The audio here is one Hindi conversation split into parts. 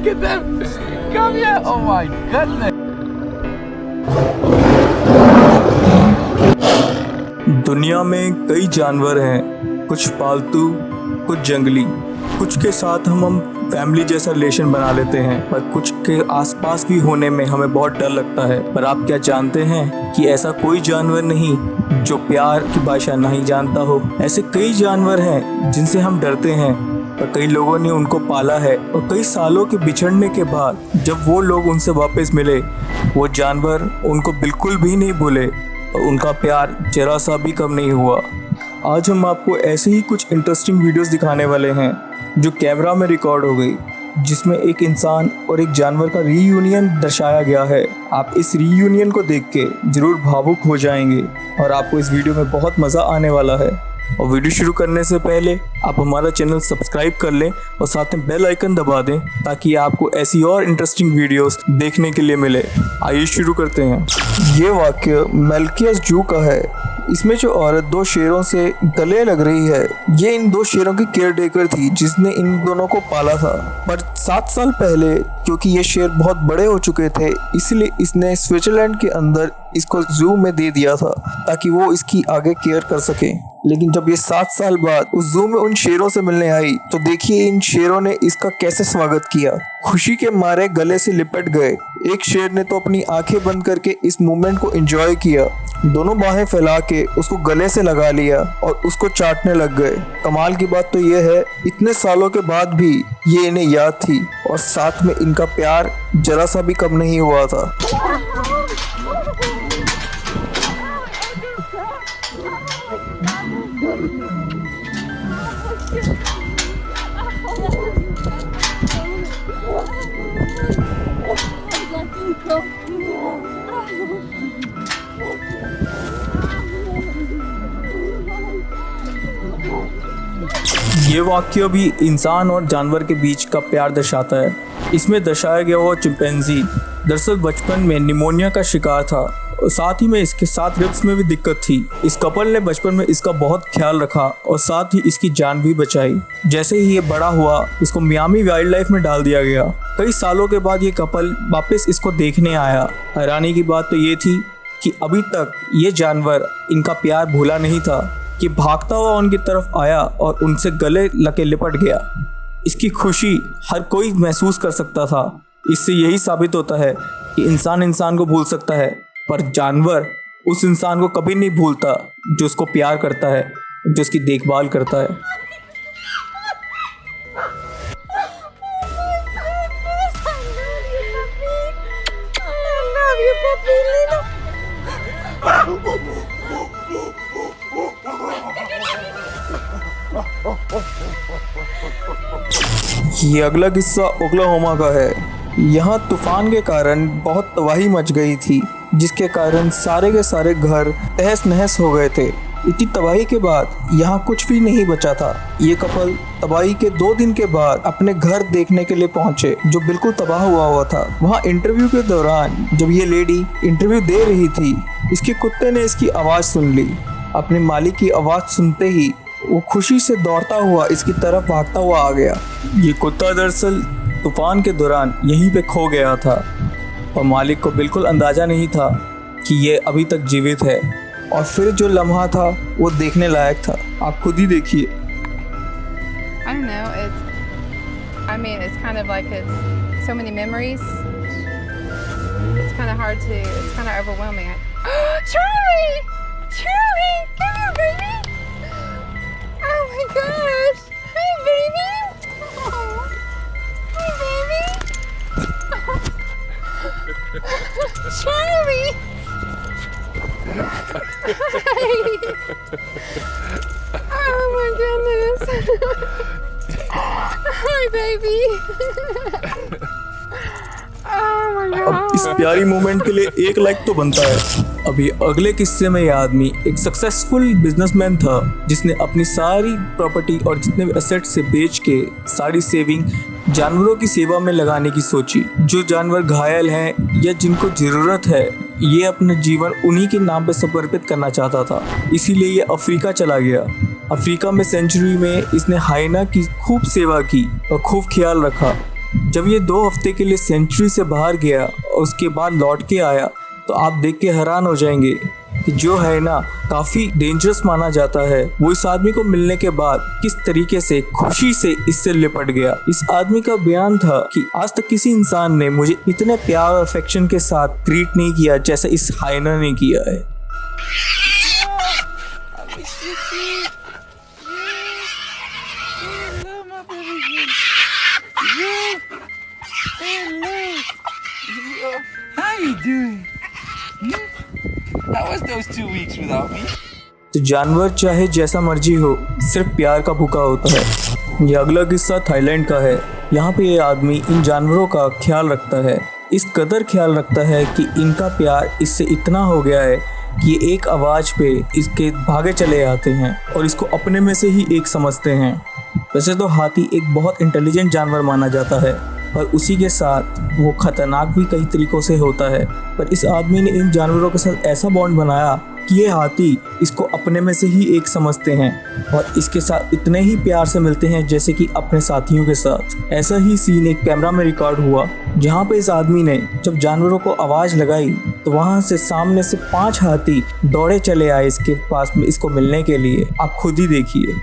Look at them. Come here. Oh my goodness. दुनिया में कई जानवर हैं, कुछ पालतू, कुछ जंगली। कुछ के साथ हम फैमिली जैसा रिलेशन बना लेते हैं, पर कुछ के आसपास भी होने में हमें बहुत डर लगता है। पर आप क्या जानते हैं कि ऐसा कोई जानवर नहीं जो प्यार की भाषा नहीं जानता हो। ऐसे कई जानवर हैं जिनसे हम डरते हैं, पर कई लोगों ने उनको पाला है और कई सालों के बिछड़ने के बाद जब वो लोग उनसे वापस मिले, वो जानवर उनको बिल्कुल भी नहीं भूले और उनका प्यार जरा सा भी कम नहीं हुआ। आज हम आपको ऐसे ही कुछ इंटरेस्टिंग वीडियोस दिखाने वाले हैं जो कैमरा में रिकॉर्ड हो गई, जिसमें एक इंसान और एक जानवर का रीयूनियन दर्शाया गया है। आप इस रीयूनियन को देख के ज़रूर भावुक हो जाएंगे और आपको इस वीडियो में बहुत मज़ा आने वाला है। और वीडियो शुरू करने से पहले आप हमारा चैनल सब्सक्राइब कर लें और साथ में बेल आइकन दबा दें ताकि आपको ऐसी और इंटरेस्टिंग वीडियोस देखने के लिए मिले। आइए शुरू करते हैं। ये वाक्य मेल्कियस जू का है। इसमें जो औरत दो शेरों से गले लग रही है, ये इन दो शेरों की केयर टेकर थी जिसने इन दोनों को पाला था। पर 7 साल पहले क्योंकि ये शेर बहुत बड़े हो चुके थे, इसलिए इसने स्विट्जरलैंड के अंदर इसको जू में दे दिया था ताकि वो इसकी आगे केयर कर सके। लेकिन जब ये 7 साल बाद उस जू में उन शेरों से मिलने आई तो देखिए इन शेरों ने इसका कैसे स्वागत किया। खुशी के मारे गले से लिपट गए। एक शेर ने तो अपनी आंखें बंद करके इस मोमेंट को एंजॉय किया, दोनों बाहें फैला के उसको गले से लगा लिया और उसको चाटने लग गए। कमाल की बात तो ये है, इतने सालों के बाद भी ये इन्हें याद थी और साथ में इनका प्यार जरा सा भी कम नहीं हुआ था। ये वाक्य भी इंसान और जानवर के बीच का प्यार दर्शाता है। इसमें दर्शाया गया वो चिंपैंजी दरअसल बचपन में निमोनिया का शिकार था और साथ ही में इसके साथ रिब्स में भी दिक्कत थी। इस कपल ने बचपन में इसका बहुत ख्याल रखा और साथ ही इसकी जान भी बचाई। जैसे ही ये बड़ा हुआ, इसको मियामी वाइल्ड लाइफ में डाल दिया गया। कई सालों के बाद ये कपल वापस इसको देखने आया। हैरानी की बात तो ये थी कि अभी तक ये जानवर इनका प्यार भूला नहीं था कि भागता हुआ उनकी तरफ आया और उनसे गले लगे लिपट गया। इसकी खुशी हर कोई महसूस कर सकता था। इससे यही साबित होता है कि इंसान इंसान को भूल सकता है, पर जानवर उस इंसान को कभी नहीं भूलता जो उसको प्यार करता है, जो उसकी देखभाल करता है। ये अगला किस्सा ओक्लाहोमा का है। यहाँ तूफान के कारण बहुत तबाही मच गई थी, जिसके कारण सारे के सारे घर तहस नहस हो गए थे। इतनी तबाही के बाद यहाँ कुछ भी नहीं बचा था। ये कपल तबाही के 2 दिन के बाद अपने घर देखने के लिए पहुँचे जो बिल्कुल तबाह हुआ था। वहाँ इंटरव्यू के दौरान जब ये लेडी इंटरव्यू दे रही थी, इसके कुत्ते ने इसकी आवाज़ सुन ली। अपने मालिक की आवाज़ सुनते ही वो खुशी से दौड़ता हुआ इसकी तरफ भागता हुआ आ गया। ये कुत्ता दरअसल तूफान के दौरान यहीं पे खो गया था और मालिक को बिल्कुल अंदाज़ा नहीं था कि ये अभी तक जीवित है। और फिर जो लम्हा था वो देखने लायक था। आप खुद ही देखिए। I don't know. It's kind of like it's so many memories. It's kind of hard to. It's kind of overwhelming. Charlie, come here, baby. Oh my gosh! Hi, baby. Oh, hi, baby. Charlie. Hi. Oh my goodness. Hi, baby. Oh my God. अब इस प्यारी मोमेंट के लिए 1 लाइक तो बनता है। अभी अगले किस्से में यह आदमी एक सक्सेसफुल बिजनेसमैन था जिसने अपनी सारी प्रॉपर्टी और जितने भी एसेट से बेच के सारी सेविंग जानवरों की सेवा में लगाने की सोची। जो जानवर घायल हैं या जिनको ज़रूरत है, ये अपना जीवन उन्हीं के नाम पे समर्पित करना चाहता था। इसीलिए ये अफ्रीका चला गया। अफ्रीका में सेंचुरी में इसने हाइना की खूब सेवा की और खूब ख्याल रखा। जब ये 2 हफ्ते के लिए सेंचुरी से बाहर गया और उसके बाद लौट के आया तो आप देख के हैरान हो जाएंगे कि जो है ना काफ़ी डेंजरस माना जाता है, वो इस आदमी को मिलने के बाद किस तरीके से खुशी से इससे लिपट गया। इस आदमी का बयान था कि आज तक किसी इंसान ने मुझे इतने प्यार और अफेक्शन के साथ ट्रीट नहीं किया जैसे इस हाइना ने किया है। How you doing? How was those 2 weeks without me? तो जानवर चाहे जैसा मर्जी हो, सिर्फ प्यार का भूखा होता है। ये अगला किस्सा थाईलैंड का है। यहाँ पे ये आदमी इन जानवरों का ख्याल रखता है, इस कदर ख्याल रखता है कि इनका प्यार इससे इतना हो गया है कि ये एक आवाज़ पे इसके भागे चले आते हैं और इसको अपने में से ही एक समझते हैं। वैसे तो हाथी एक बहुत इंटेलिजेंट जानवर माना जाता है, पर उसी के साथ वो खतरनाक भी कई तरीक़ों से होता है। पर इस आदमी ने इन जानवरों के साथ ऐसा बॉन्ड बनाया कि ये हाथी इसको अपने में से ही एक समझते हैं और इसके साथ इतने ही प्यार से मिलते हैं जैसे कि अपने साथियों के साथ। ऐसा ही सीन एक कैमरा में रिकॉर्ड हुआ जहाँ पे इस आदमी ने जब जानवरों को आवाज़ लगाई तो वहाँ से सामने से 5 हाथी दौड़े चले आए इसके पास में इसको मिलने के लिए। आप खुद ही देखिए।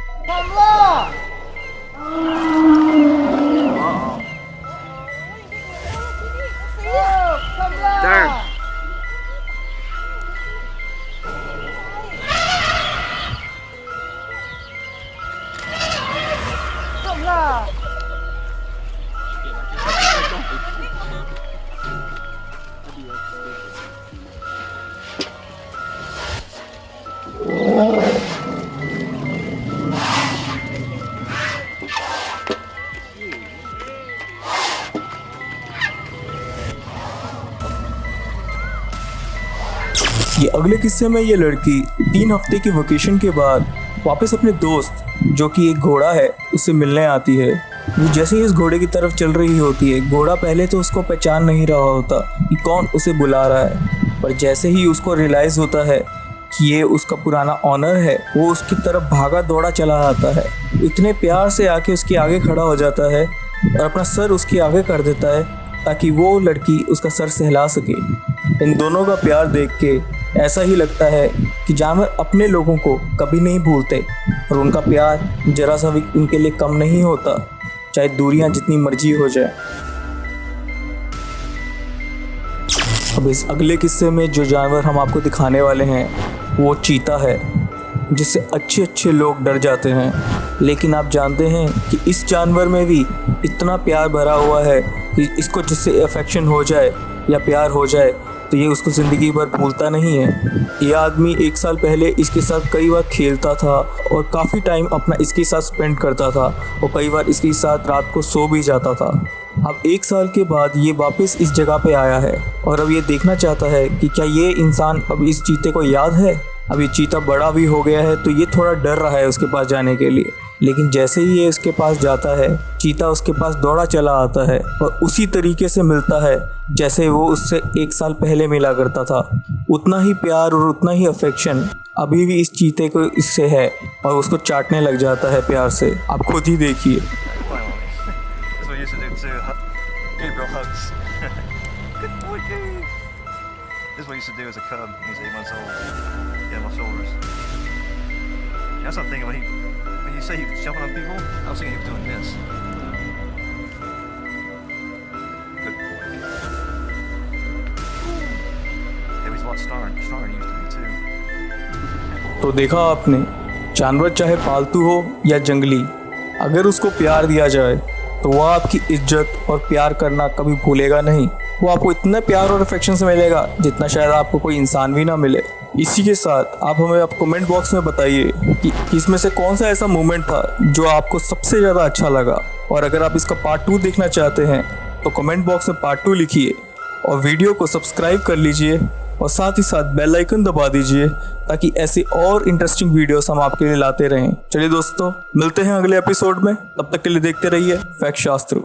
ये अगले किस्से में ये लड़की 3 हफ्ते की वेकेशन के बाद वापस अपने दोस्त जो कि एक घोड़ा है उससे मिलने आती है। वो जैसे ही इस घोड़े की तरफ चल रही होती है, घोड़ा पहले तो उसको पहचान नहीं रहा होता कि कौन उसे बुला रहा है, पर जैसे ही उसको रियलाइज़ होता है कि ये उसका पुराना ऑनर है, वो उसकी तरफ भागा दौड़ा चला आता है। इतने प्यार से आके उसके आगे खड़ा हो जाता है और अपना सर उसके आगे कर देता है ताकि वो लड़की उसका सर सहला सके। इन दोनों का प्यार देख के ऐसा ही लगता है कि जानवर अपने लोगों को कभी नहीं भूलते और उनका प्यार जरा सा भी उनके लिए कम नहीं होता, चाहे दूरियां जितनी मर्जी हो जाए। अब इस अगले किस्से में जो जानवर हम आपको दिखाने वाले हैं वो चीता है, जिससे अच्छे लोग डर जाते हैं। लेकिन आप जानते हैं कि इस जानवर में भी इतना प्यार भरा हुआ है कि इसको जिससे अफेक्शन हो जाए या प्यार हो जाए तो ये उसको ज़िंदगी भर भूलता नहीं है। ये आदमी 1 साल पहले इसके साथ कई बार खेलता था और काफ़ी टाइम अपना इसके साथ स्पेंड करता था और कई बार इसके साथ रात को सो भी जाता था। अब 1 साल के बाद ये वापस इस जगह पे आया है और अब ये देखना चाहता है कि क्या ये इंसान अब इस चीते को याद है। अब ये चीता बड़ा भी हो गया है तो ये थोड़ा डर रहा है उसके पास जाने के लिए, लेकिन जैसे ही ये उसके पास जाता है चीता उसके पास दौड़ा चला आता है और उसी तरीके से मिलता है जैसे वो उससे 1 साल पहले मिला करता था। उतना ही प्यार और उतना ही अफेक्शन अभी भी इस चीते को इससे है और उसको चाटने लग जाता है प्यार से। आप खुद ही देखिए। This is what I used to do as a cub. He was 8 months old. Yeah, my shoulders. That's what I'm thinking when you say he was jumping on people. I was thinking he was doing this. Good boy. Yeah, he's a lot stronger than he used to be too. तो देखा आपने, जानवर चाहे पालतू हो या जंगली, अगर उसको प्यार दिया जाए तो वह आपकी इज्जत और प्यार करना कभी भूलेगा नहीं। वो आपको इतना प्यार और अफेक्शन से मिलेगा जितना शायद आपको कोई इंसान भी ना मिले। इसी के साथ आप हमें कमेंट बॉक्स में बताइए कि इसमें से कौन सा ऐसा मोमेंट था जो आपको सबसे ज़्यादा अच्छा लगा, और अगर आप इसका पार्ट 2 देखना चाहते हैं तो कमेंट बॉक्स में पार्ट 2 लिखिए और वीडियो को सब्सक्राइब कर लीजिए और साथ ही साथ बेल आइकन दबा दीजिए ताकि ऐसे और इंटरेस्टिंग वीडियोस हम आपके लिए लाते रहें। चलिए दोस्तों, मिलते हैं अगले एपिसोड में, तब तक के लिए देखते रहिए फैक्ट शास्त्र।